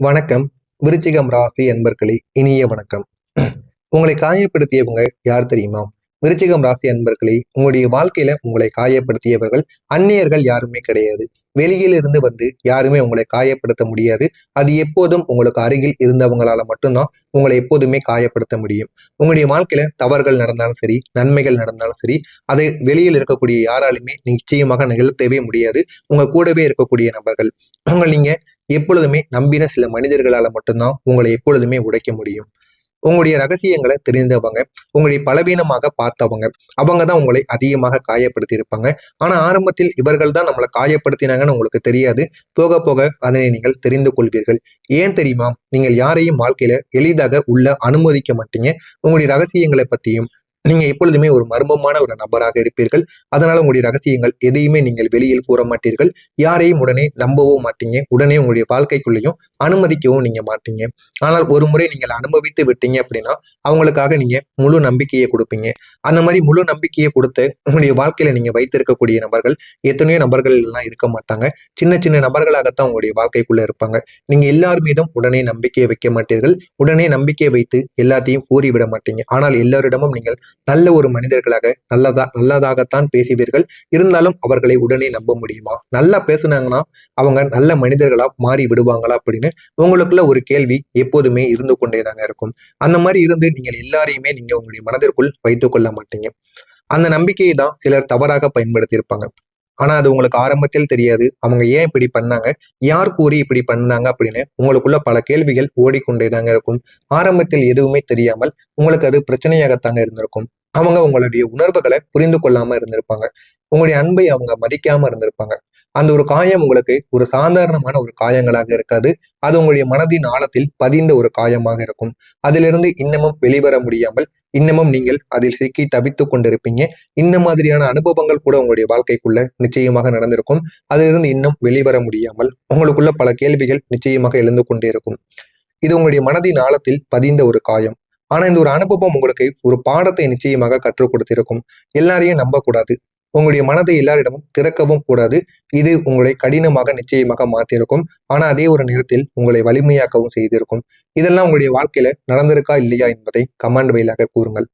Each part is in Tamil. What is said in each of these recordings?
வணக்கம். விருச்சிகம் ராசி அன்பர்களே, இனிய வணக்கம். உங்களை காயப்படுத்தியவங்க யார் தெரியுமா? விருச்சிகம் ராசி அன்பர்களே, உங்களுடைய வாழ்க்கையில உங்களை காயப்படுத்தியவர்கள் அந்நியர்கள் யாருமே கிடையாது. வெளியிலிருந்து வந்து யாருமே உங்களை காயப்படுத்த முடியாது. அது எப்போதும் உங்களுக்கு அருகில் இருந்தவங்களால மட்டும்தான் உங்களை எப்போதுமே காயப்படுத்த முடியும். உங்களுடைய வாழ்க்கையில தவறுகள் நடந்தாலும் சரி, நன்மைகள் நடந்தாலும் சரி, அதை வெளியில் இருக்கக்கூடிய யாராலுமே நிச்சயமாக நிகழ்த்தவே முடியாது. உங்க கூடவே இருக்கக்கூடிய நபர்கள் நீங்க எப்பொழுதுமே நம்பின சில மனிதர்களால மட்டும்தான் உங்களை எப்பொழுதுமே உடைக்க முடியும். உங்களுடைய ரகசியங்களை தெரிந்தவங்க, உங்களுடைய பலவீனமாக பார்த்தவங்க, அவங்க தான் உங்களை அதிகமாக காயப்படுத்தி இருப்பாங்க. ஆனா ஆரம்பத்தில் இவர்கள் தான் நம்மளை காயப்படுத்தினாங்கன்னு உங்களுக்கு தெரியாது. போக போக அதனை நீங்கள் தெரிந்து கொள்வீர்கள். ஏன் தெரியுமா? நீங்கள் யாரையும் வாழ்க்கையில எளிதாக உள்ள அனுமதிக்க மாட்டீங்க. உங்களுடைய ரகசியங்களை பத்தியும் நீங்க எப்பொழுதுமே ஒரு மர்மமான ஒரு நபராக இருப்பீர்கள். அதனால உங்களுடைய ரகசியங்கள் எதையுமே நீங்கள் வெளியில் கூற மாட்டீர்கள். யாரையும் உடனே நம்பவும் மாட்டீங்க. உடனே உங்களுடைய வாழ்க்கைக்குள்ளேயும் அனுமதிக்கவும் நீங்க மாட்டீங்க. ஆனால் ஒரு முறை நீங்கள் அனுபவித்து விட்டீங்க அப்படின்னா அவங்களுக்காக நீங்க முழு நம்பிக்கையை கொடுப்பீங்க. அந்த மாதிரி முழு நம்பிக்கையை கொடுத்து உங்களுடைய வாழ்க்கையில நீங்க வைத்திருக்கக்கூடிய நபர்கள் எத்தனையோ நபர்கள் எல்லாம் இருக்க மாட்டாங்க. சின்ன சின்ன நபர்களாகத்தான் உங்களுடைய வாழ்க்கைக்குள்ள இருப்பாங்க. நீங்க எல்லார் மீதும் உடனே நம்பிக்கையை வைக்க மாட்டீர்கள். உடனே நம்பிக்கையை வைத்து எல்லாத்தையும் கூறிவிட மாட்டீங்க. ஆனால் எல்லாரிடமும் நீங்கள் நல்ல ஒரு மனிதர்களாக நல்லதாகத்தான் பேசுவீர்கள். இருந்தாலும் அவர்களை உடனே நம்ப முடியுமா? நல்லா பேசுனாங்கன்னா அவங்க நல்ல மனிதர்களா மாறி விடுவாங்களா அப்படின்னு உங்களுக்குள்ள ஒரு கேள்வி எப்போதுமே இருந்து கொண்டேதாங்க இருக்கும். அந்த மாதிரி இருந்து நீங்கள் எல்லாரையுமே நீங்க உங்களுடைய மனதிற்குள் வைத்துக் கொள்ள மாட்டீங்க. அந்த நம்பிக்கையை தான் சிலர் தவறாக பயன்படுத்தி இருப்பாங்க. ஆனா அது உங்களுக்கு ஆரம்பத்தில் தெரியாது. அவங்க ஏன் இப்படி பண்ணாங்க, யார் கூறி இப்படி பண்ணாங்க அப்படின்னு உங்களுக்குள்ள பல கேள்விகள் ஓடிக்கொண்டேதாங்க இருக்கும். ஆரம்பத்தில் எதுவுமே தெரியாமல் உங்களுக்கு அது பிரச்சனையாகத்தாங்க இருந்திருக்கும். அவங்க உங்களுடைய உணர்வுகளை புரிந்து கொள்ளாம இருந்திருப்பாங்க. உங்களுடைய அன்பை அவங்க மதிக்காம இருந்திருப்பாங்க. அந்த ஒரு காயம் உங்களுக்கு ஒரு சாதாரணமான ஒரு காயங்களாக இருக்காது. அது உங்களுடைய மனதின் ஆழத்தில் பதிந்த ஒரு காயமாக இருக்கும். அதிலிருந்து இன்னமும் வெளிவர முடியாமல் இன்னமும் நீங்கள் அதில் சிக்கி தவித்துக் கொண்டிருப்பீங்க. இந்த மாதிரியான அனுபவங்கள் கூட உங்களுடைய வாழ்க்கைக்குள்ள நிச்சயமாக நடந்திருக்கும். அதிலிருந்து இன்னும் வெளிவர முடியாமல் உங்களுக்குள்ள பல கேள்விகள் நிச்சயமாக எழுந்து கொண்டே இருக்கும். இது உங்களுடைய மனதின் ஆழத்தில் பதிந்த ஒரு காயம். ஆனா இந்த ஒரு அனுபவம் உங்களுக்கு ஒரு பாடத்தை நிச்சயமாக கற்றுக் கொடுத்திருக்கும். எல்லாரையும் நம்பக்கூடாது. உங்களுடைய மனதை எல்லாரிடமும் திறக்கவும் கூடாது. இது உங்களை கடினமாக நிச்சயமாக மாத்திருக்கும். ஆனா அதே ஒரு நேரத்தில் உங்களை வலிமையாக்கவும் செய்திருக்கும். இதெல்லாம் உங்களுடைய வாழ்க்கையில நடந்திருக்கா இல்லையா என்பதை கமெண்ட் வாயிலாக கூறுங்கள்.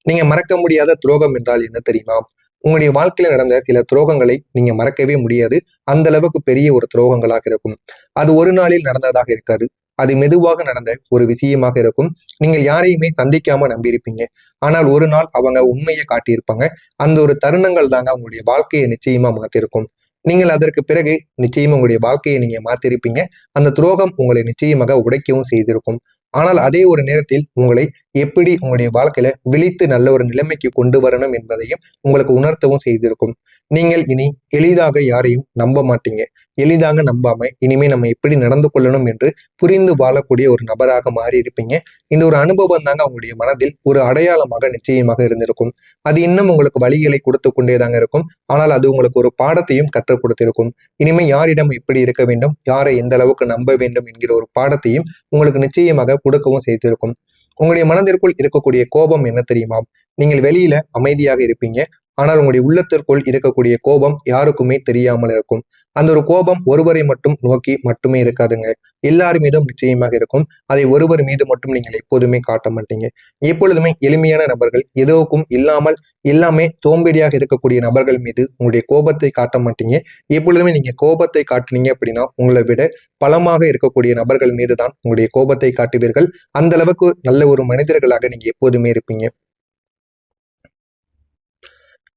நீங்க மறக்க முடியாத துரோகம் என்றால் என்ன தெரியுமா? உங்களுடைய வாழ்க்கையில நடந்த சில துரோகங்களை நீங்க மறக்கவே முடியாது. அந்த அளவுக்கு பெரிய ஒரு துரோகங்களாக இருக்கும். அது ஒரு நாளில் நடந்ததாக இருக்காது. அது மெதுவாக நடந்த ஒரு விஷயமாக இருக்கும். நீங்கள் யாரையுமே சந்திக்காம நம்பியிருப்பீங்க. ஆனால் ஒரு நாள் அவங்க உண்மையை காட்டியிருப்பாங்க. அந்த ஒரு தருணங்கள் தாங்க உங்களுடைய வாழ்க்கையை நிச்சயமா மாத்திருக்கும். நீங்கள் அதற்கு பிறகு நிச்சயமா உங்களுடைய வாழ்க்கையை நீங்க மாத்திருப்பீங்க. அந்த துரோகம் உங்களை நிச்சயமாக உடைக்கவும் செய்திருக்கும். ஆனால் அதே ஒரு நேரத்தில் உங்களை எப்படி உங்களுடைய வாழ்க்கையில விழித்து நல்ல ஒரு நிலைமைக்கு கொண்டு வரணும் என்பதையும் உங்களுக்கு உணர்த்தவும் செய்திருக்கும். நீங்கள் இனி எளிதாக யாரையும் நம்ப மாட்டீங்க. எளிதாக நம்பாம இனிமே நம்ம எப்படி நடந்து கொள்ளணும் என்று புரிந்து வாழக்கூடிய ஒரு நபராக மாறி இருப்பீங்க. இந்த ஒரு அனுபவம் தாங்க உங்களுடைய மனதில் ஒரு அடையாளமாக நிச்சயமாக இருந்திருக்கும். அது இன்னும் உங்களுக்கு வழிகளை கொடுத்து கொண்டேதாங்க இருக்கும். ஆனால் அது உங்களுக்கு ஒரு பாடத்தையும் கற்றுக் கொடுத்திருக்கும். இனிமே யாரிடம் எப்படி இருக்க வேண்டும், யாரை எந்த அளவுக்கு நம்ப வேண்டும் என்கிற ஒரு பாடத்தையும் உங்களுக்கு நிச்சயமாக கொடுக்கவும் செய்திருக்கும். உங்களுடைய மனதிற்குள் இருக்கக்கூடிய கோபம் என்ன தெரியுமா? நீங்கள் வெளியில அமைதியாக இருப்பீங்க. ஆனால் உங்களுடைய உள்ளத்திற்குள் இருக்கக்கூடிய கோபம் யாருக்குமே தெரியாமல் இருக்கும். அந்த ஒரு கோபம் ஒருவரை மட்டும் நோக்கி மட்டுமே இருக்காதுங்க. எல்லார் மீதும் நிச்சயமாக இருக்கும். அதை ஒருவர் மீது மட்டும் நீங்கள் எப்போதுமே காட்ட மாட்டீங்க. எப்பொழுதுமே எளிமையான நபர்கள் எதுவுக்கும் இல்லாமல் எல்லாமே சோம்பேறியாக இருக்கக்கூடிய நபர்கள் மீது உங்களுடைய கோபத்தை காட்ட மாட்டீங்க. எப்பொழுதுமே நீங்க கோபத்தை காட்டினீங்க அப்படின்னா உங்களை விட பலமாக இருக்கக்கூடிய நபர்கள் மீது தான் உங்களுடைய கோபத்தை காட்டுவீர்கள். அந்த அளவுக்கு நல்ல ஒரு மனிதர்களாக நீங்க எப்போதுமே இருப்பீங்க.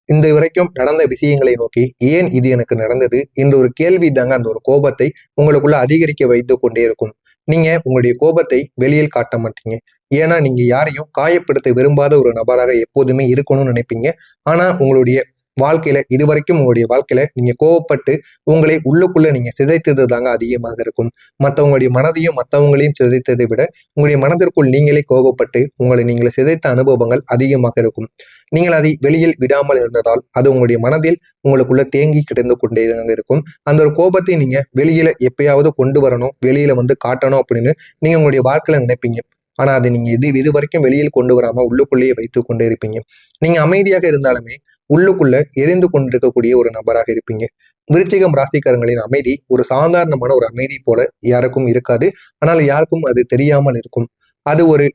இந்த வரைக்கும் நடந்த விஷயங்களை நோக்கி ஏன் இது எனக்கு நடந்தது என்ற ஒரு கேள்வி தாங்க அந்த ஒரு கோபத்தை உங்களுக்குள்ள அதிகரிக்க வைத்து கொண்டே இருக்கும். நீங்க உங்களுடைய கோபத்தை வெளியில் காட்ட மாட்டீங்க. ஏன்னா நீங்க யாரையும் காயப்படுத்த விரும்பாத ஒரு நபராக எப்போதுமே இருக்கணும்னு நினைப்பீங்க. ஆனா உங்களுடைய வாழ்க்கையில இதுவரைக்கும் உங்களுடைய வாழ்க்கையில நீங்க கோவப்பட்டு உங்களை உள்ளுக்குள்ள நீங்க சிதைத்தது தாங்க அதிகமாக இருக்கும். மற்றவங்களுடைய மனதையும் மற்றவங்களையும் சிதைத்ததை விட உங்களுடைய மனதிற்குள் நீங்களே கோபப்பட்டு உங்களை நீங்களே சிதைத்த அனுபவங்கள் அதிகமாக இருக்கும். நீங்கள் அதை வெளியில் விடாமல் இருந்ததால் அது உங்களுடைய மனதில் உங்களுக்குள்ள தேங்கி கிடந்து கொண்டேதாங்க இருக்கும். அந்த ஒரு கோபத்தை நீங்க வெளியில எப்பயாவது கொண்டு வரணும், வெளியில வந்து காட்டணும் அப்படின்னு நீங்க உங்களுடைய வாழ்க்கையில நினைப்பீங்க. ஆனா அதை நீங்க இது வரைக்கும் வெளியில் கொண்டு வராம உள்ளுக்குள்ளேயே வைத்துக் கொண்டே இருப்பீங்க. நீங்க அமைதியாக இருந்தாலுமே உள்ளுக்குள்ள எரிந்து கொண்டிருக்கக்கூடிய ஒரு நபராக இருப்பீங்க. விருச்சிகம் ராசிக்காரங்களின் அமைதி ஒரு சாதாரணமான ஒரு அமைதி போல யாருக்கும் இருக்காது. ஆனால் யாருக்கும் அது தெரியாமல் இருக்கும். அது ஒரு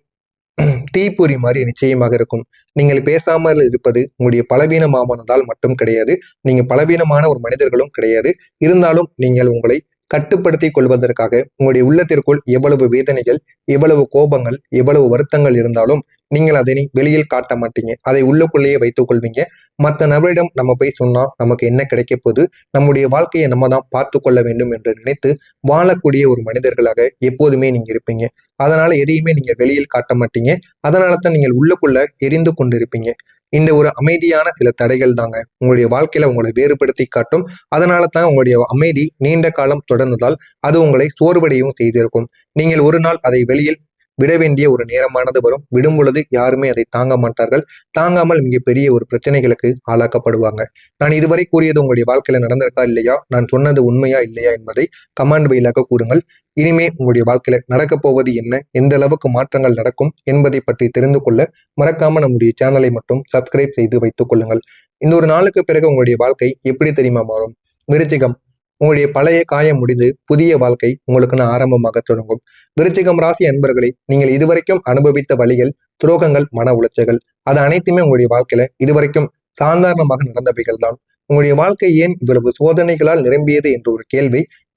தீப்பொறி மாதிரி நிச்சயமாக இருக்கும். நீங்கள் பேசாமல் இருப்பது உங்களுடைய பலவீனமானதால் மட்டும் கிடையாது. நீங்க பலவீனமான ஒரு மனிதர்களும் கிடையாது. இருந்தாலும் நீங்கள் உங்களை கட்டுப்படுத்திக் கொள்வதற்காக உங்களுடைய உள்ளத்திற்குள் எவ்வளவு வேதனைகள், எவ்வளவு கோபங்கள், எவ்வளவு வருத்தங்கள் இருந்தாலும் நீங்கள் அதனை வெளியில் காட்ட மாட்டீங்க. அதை உள்ளுக்குள்ளேயே வைத்துக் கொள்வீங்க. மற்ற நபரிடம் நம்ம போய் சொன்னா நமக்கு என்ன கிடைக்க போகுது, நம்முடைய வாழ்க்கையை நம்ம தான் பார்த்து கொள்ள வேண்டும் என்று நினைத்து வாழக்கூடிய ஒரு மனிதர்களாக எப்போதுமே நீங்க இருப்பீங்க. அதனால எதையுமே நீங்க வெளியில் காட்ட மாட்டீங்க. அதனால தான் நீங்கள் உள்ளுக்குள்ள எரிந்து கொண்டிருப்பீங்க. இந்த ஒரு அமைதியான சில தடைகள் தாங்க உங்களுடைய வாழ்க்கையில உங்களை வேறுபடுத்தி காட்டும். அதனால தான் உங்களுடைய அமைதி நீண்ட காலம் தொடர்ந்ததால் அது உங்களை சோர்வடையவும் செய்திருக்கும். நீங்கள் ஒரு நாள் அதை வெளியில் விட வேண்டிய ஒரு நேரமானது வரும். விடும் பொழுது யாருமே அதை தாங்க மாட்டார்கள். தாங்காமல் மிகப்பெரிய ஒரு பிரச்சனைகளுக்கு ஆளாக்கப்படுவாங்க. நான் இதுவரை கூறியது உங்களுடைய வாழ்க்கையில நடந்திருக்கா இல்லையா, நான் சொன்னது உண்மையா இல்லையா என்பதை கமெண்ட் வாயிலாக கூறுங்கள். இனிமே உங்களுடைய வாழ்க்கையில நடக்கப் போவது என்ன, எந்த அளவுக்கு மாற்றங்கள் நடக்கும் என்பதை பற்றி தெரிந்து கொள்ள மறக்காம நம்முடைய சேனலை மட்டும் சப்ஸ்கிரைப் செய்து வைத்துக் கொள்ளுங்கள். இந்த ஒரு நாளுக்கு பிறகு உங்களுடைய வாழ்க்கை எப்படி தெரியுமா மாறும்? விருச்சிகம், உங்களுடைய பழைய காயம் முடிந்து புதிய வாழ்க்கை உங்களுக்குன்னு ஆரம்பமாக தொடங்கும். விருச்சிகம் ராசி அன்பர்களே, நீங்கள் இதுவரைக்கும் அனுபவித்த வழிகள், துரோகங்கள், மன உளைச்சல்கள், அது அனைத்துமே உங்களுடைய வாழ்க்கையில இதுவரைக்கும் சாதாரணமாக நடந்தவைகள் தான். உங்களுடைய வாழ்க்கை ஏன் இவ்வளவு சோதனைகளால் நிரம்பியது என்ற ஒரு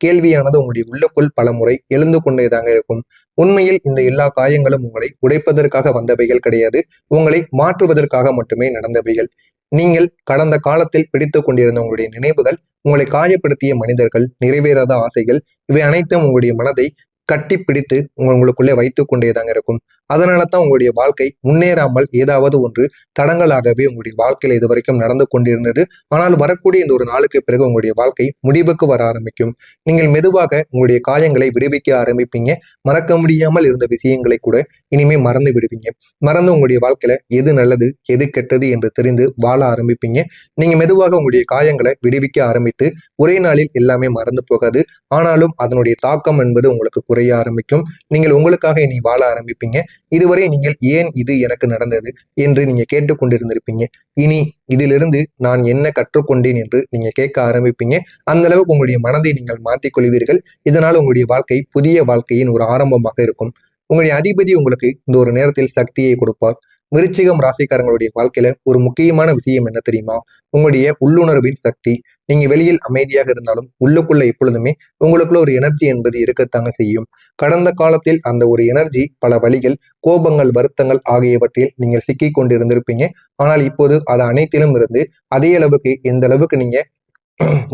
கேள்வியானது உங்களுடைய உள்ளுக்குள் பல முறை எழுந்து கொண்டேதாங்க இருக்கும். உண்மையில் இந்த எல்லா காயங்களும் உங்களை உடைப்பதற்காக வந்தவைகள் கிடையாது. உங்களை மாற்றுவதற்காக மட்டுமே நடந்தவைகள். நீங்கள் கடந்த காலத்தில் பிடித்துக் கொண்டிருந்த உங்களுடைய நினைவுகள், உங்களை காயப்படுத்திய மனிதர்கள், நிறைவேறாத ஆசைகள், இவை அனைத்தும் உங்களுடைய மனதை கட்டிப்பிடித்து உங்களுக்குள்ளே வைத்துக் கொண்டேதாங்க இருக்கும். அதனால தான் உங்களுடைய வாழ்க்கை முன்னேறாமல் ஏதாவது ஒன்று தடங்களாகவே உங்களுடைய வாழ்க்கையில இது வரைக்கும் நடந்து கொண்டிருந்தது. ஆனால் வரக்கூடிய இந்த ஒரு நாளுக்கு பிறகு உங்களுடைய வாழ்க்கை முடிவுக்கு வர ஆரம்பிக்கும். நீங்கள் மெதுவாக உங்களுடைய காயங்களை விடுவிக்க ஆரம்பிப்பீங்க. மறக்க முடியாமல் இருந்த விஷயங்களை கூட இனிமே மறந்து விடுவீங்க. மறந்து உங்களுடைய வாழ்க்கையில எது நல்லது, எது கெட்டது என்று தெரிந்து வாழ ஆரம்பிப்பீங்க. நீங்க மெதுவாக உங்களுடைய காயங்களை விடுவிக்க ஆரம்பித்து ஒரே நாளில் எல்லாமே மறந்து போகாது. ஆனாலும் அதனுடைய தாக்கம் என்பது உங்களுக்கு குறைய ஆரம்பிக்கும். நீங்கள் உங்களுக்காக இனி வாழ ஆரம்பிப்பீங்க. இதுவரை நீங்கள் ஏன் இது எனக்கு நடந்தது என்று நீங்க கேட்டுக்கொண்டிருந்திருப்பீங்க. இனி இதிலிருந்து நான் என்ன கற்றுக்கொண்டேன் என்று நீங்க கேட்க ஆரம்பிப்பீங்க. அந்த அளவுக்கு உங்களுடைய மனதை நீங்கள் மாற்றிக் கொள்வீர்கள். இதனால் உங்களுடைய வாழ்க்கை புதிய வாழ்க்கையின் ஒரு ஆரம்பமாக இருக்கும். உங்களுடைய அதிபதி உங்களுக்கு இந்த ஒரு நேரத்தில் சக்தியை கொடுப்பார். விருச்சிகம் ராசிக்காரங்களுடைய வாழ்க்கையில ஒரு முக்கியமான விஷயம் என்ன தெரியுமா? உங்களுடைய உள்ளுணர்வின் சக்தி. நீங்க வெளியில் அமைதியாக இருந்தாலும் உள்ளுக்குள்ள எப்பொழுதுமே உங்களுக்குள்ள ஒரு எனர்ஜி என்பது இருக்கத்தாங்க செய்யும். கடந்த காலத்தில் அந்த ஒரு எனர்ஜி பல வழிகள், கோபங்கள், வருத்தங்கள் ஆகியவற்றில் நீங்கள் சிக்கிக் கொண்டிருந்திருப்பீங்க. ஆனால் இப்போது அது அனைத்திலும் இருந்து அதே அளவுக்கு எந்த அளவுக்கு நீங்க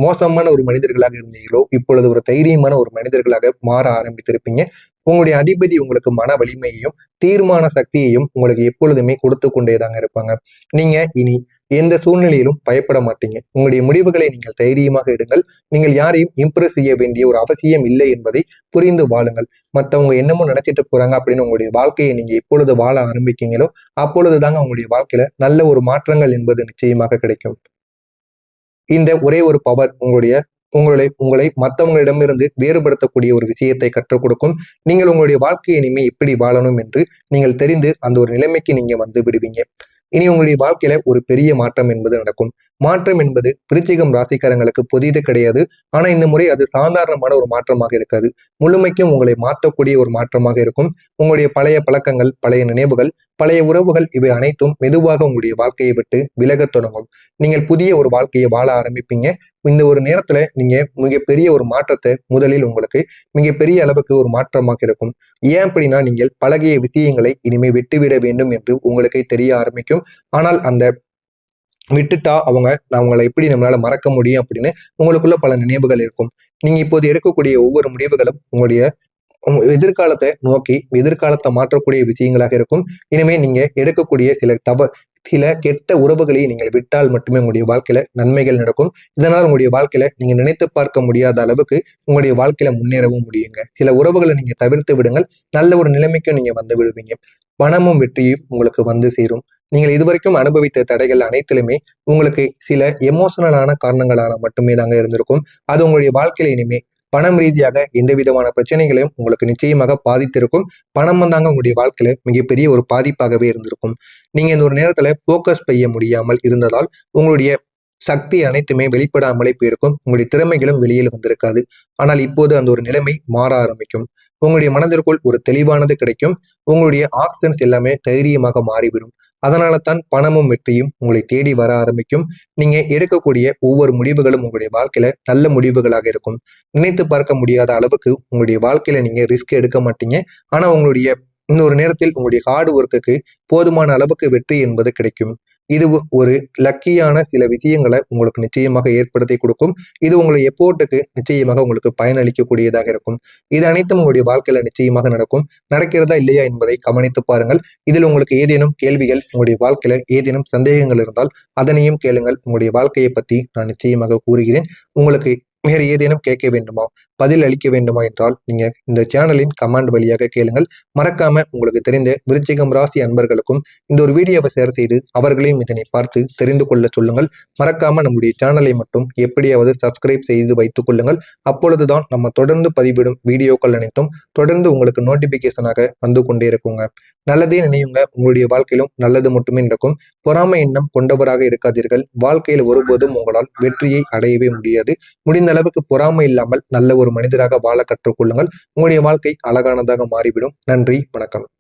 மோசமான ஒரு மனிதர்களாக இருந்தீங்களோ இப்பொழுது ஒரு தைரியமான ஒரு மனிதர்களாக மாற ஆரம்பித்திருப்பீங்க. உங்களுடைய அதிபதி உங்களுக்கு மன வலிமையையும் தீர்மான சக்தியையும் உங்களுக்கு எப்பொழுதுமே கொடுத்து கொண்டேதாங்க இருப்பாங்க. நீங்க இனி எந்த சூழ்நிலையிலும் பயப்பட மாட்டீங்க. உங்களுடைய முடிவுகளை நீங்கள் தைரியமாக எடுங்கள். நீங்கள் யாரையும் இம்ப்ரெஸ் செய்ய வேண்டிய ஒரு அவசியம் இல்லை என்பதை புரிந்து வாழுங்கள். மற்றவங்க என்னமோ நினைச்சிட்டு போறாங்க அப்படின்னு உங்களுடைய வாழ்க்கையை நீங்க எப்பொழுது வாழ ஆரம்பிக்கீங்களோ அப்பொழுது தாங்க உங்களுடைய வாழ்க்கையில நல்ல ஒரு மாற்றங்கள் என்பது நிச்சயமாக கிடைக்கும். இந்த ஒரே ஒரு பவர் உங்களை மற்றவங்களிடமிருந்து வேறுபடுத்தக்கூடிய ஒரு விஷயத்தை கற்றுக் கொடுக்கும். நீங்கள் உங்களுடைய வாழ்க்கையை இனிமே எப்படி வாழணும் என்று நீங்கள் தெரிந்து அந்த ஒரு நிலைமைக்கு நீங்க வந்து விடுவீங்க. இனி உங்களுடைய வாழ்க்கையில ஒரு பெரிய மாற்றம் என்பது நடக்கும். மாற்றம் என்பது விருச்சிகம் ராசிக்காரங்களுக்கு புதிது கிடையாது. ஆனா இந்த முறை அது சாதாரணமான ஒரு மாற்றமாக இருக்காது. முழுமைக்கும் உங்களை மாற்றக்கூடிய ஒரு மாற்றமாக இருக்கும். உங்களுடைய பழைய பழக்கங்கள், பழைய நினைவுகள், பழைய உறவுகள் இவை அனைத்தும் மெதுவாக உங்களுடைய வாழ்க்கையை விட்டு விலகத் தொடங்கும். நீங்கள் புதிய ஒரு வாழ்க்கையை வாழ ஆரம்பிப்பீங்க. இந்த ஒரு நேரத்துல நீங்க மிகப்பெரிய ஒரு மாற்றத்தை முதலில் உங்களுக்கு மிகப்பெரிய அளவுக்கு ஒரு மாற்றமாக இருக்கும். ஏன் அப்படின்னா நீங்கள் பழகிய விஷயங்களை இனிமே விட்டுவிட வேண்டும் என்று உங்களுக்கே தெரிய ஆரம்பிக்கும். ஆனால் அந்த விட்டுட்டா நான் உங்களை எப்படி நம்மளால மறக்க முடியும் அப்படின்னு உங்களுக்குள்ள பல நினைவுகள் இருக்கும். நீங்க இப்போது எடுக்கக்கூடிய ஒவ்வொரு முடிவுகளும் உங்களுடைய எதிர்காலத்தை நோக்கி எதிர்காலத்தை மாற்றக்கூடிய விஷயங்களாக இருக்கும். இனிமே நீங்க எடுக்கக்கூடிய சில கெட்ட உறவுகளை நீங்கள் விட்டால் மட்டுமே உங்களுடைய வாழ்க்கையில நன்மைகள் நடக்கும். இதனால் உங்களுடைய வாழ்க்கையில நீங்க நினைத்து பார்க்க முடியாத அளவுக்கு உங்களுடைய வாழ்க்கையில முன்னேறவும் முடியுங்க. சில உறவுகளை நீங்க தவிர்த்து விடுங்கள். நல்ல ஒரு நிலைமைக்கும் நீங்க வந்து விடுவீங்க. பணமும் வெற்றியும் உங்களுக்கு வந்து சேரும். நீங்கள் இதுவரைக்கும் அனுபவித்த தடைகள் அனைத்திலுமே உங்களுக்கு சில எமோஷனலான காரணங்களால மட்டுமே தாங்க இருந்திருக்கும். அது உங்களுடைய வாழ்க்கையில இனிமே பணம் ரீதியாக எந்த விதமான பிரச்சனைகளையும் உங்களுக்கு நிச்சயமாக பாதித்திருக்கும். பணம் வந்தாங்க உங்களுடைய வாழ்க்கையில மிகப்பெரிய ஒரு பாதிப்பாகவே இருந்திருக்கும். நீங்க இந்த ஒரு நேரத்துல போக்கஸ் செய்ய முடியாமல் இருந்ததால் உங்களுடைய சக்தி அனைத்துமே வெளிப்படாமலே போயிருக்கும். உங்களுடைய திறமைகளும் வெளியில் வந்திருக்காது. ஆனால் இப்போது அந்த ஒரு நிலைமை மாற ஆரம்பிக்கும். உங்களுடைய மனதிற்குள் ஒரு தெளிவானது கிடைக்கும். உங்களுடைய ஆக்ஷன்ஸ் எல்லாமே தைரியமாக மாறிவிடும். அதனால தான் பணமும் வெற்றியும் உங்களை தேடி வர ஆரம்பிக்கும். நீங்க எடுக்கக்கூடிய ஒவ்வொரு முடிவுகளும் உங்களுடைய வாழ்க்கையில நல்ல முடிவுகளாக இருக்கும். நினைத்து பார்க்க முடியாத அளவுக்கு உங்களுடைய வாழ்க்கையில நீங்க ரிஸ்க் எடுக்க மாட்டீங்க. ஆனா உங்களுடைய இன்னொரு நேரத்தில் உங்களுடைய ஹார்ட் ஒர்க்குக்கு போதுமான அளவுக்கு வெற்றி என்பது கிடைக்கும். இது ஒரு லக்கியான சில விஷயங்களை உங்களுக்கு நிச்சயமாக ஏற்படுத்தி கொடுக்கும். இது உங்களுடைய எஃபோர்ட்டுக்கு நிச்சயமாக உங்களுக்கு பயனளிக்கக்கூடியதாக இருக்கும். இது அனைத்தும் உங்களுடைய வாழ்க்கையில நிச்சயமாக நடக்கும். நடக்கிறதா இல்லையா என்பதை கவனித்து பாருங்கள். இதில் உங்களுக்கு ஏதேனும் கேள்விகள், உங்களுடைய வாழ்க்கையில ஏதேனும் சந்தேகங்கள் இருந்தால் அதனையும் கேளுங்கள். உங்களுடைய வாழ்க்கையை பற்றி நான் நிச்சயமாக கூறுகிறேன். உங்களுக்கு வேறு ஏதேனும் கேட்க வேண்டுமா, பதில் அளிக்க வேண்டுமா என்றால் நீங்க இந்த சேனலின் கமெண்ட் வழியாக கேளுங்கள். மறக்காம உங்களுக்கு தெரிந்த விருச்சிகம் ராசி அன்பர்களுக்கும் இந்த ஒரு வீடியோவை ஷேர் செய்து அவர்களையும் இதனை பார்த்து தெரிந்து கொள்ள சொல்லுங்கள். மறக்காம நம்முடைய சேனலை மட்டும் எப்படியாவது சப்ஸ்கிரைப் செய்து வைத்துக் கொள்ளுங்கள். அப்பொழுதுதான் நம்ம தொடர்ந்து பதிவிடும் வீடியோக்கள் அனைத்தும் தொடர்ந்து உங்களுக்கு நோட்டிபிகேஷனாக வந்து கொண்டே இருக்குங்க. நல்லதே நினையுங்க. உங்களுடைய வாழ்க்கையிலும் நல்லது மட்டுமே நடக்கும். பொறாமை எண்ணம் கொண்டவராக இருக்காதீர்கள். வாழ்க்கையில் ஒருபோதும் உங்களால் வெற்றியை அடையவே முடியாது. முடிந்த அளவுக்கு பொறாமை இல்லாமல் நல்ல ஒரு மனிதராக வாழ கற்றுக்கொள்ளுங்கள். உங்களுடைய வாழ்க்கை அழகானதாக மாறிவிடும். நன்றி, வணக்கம்.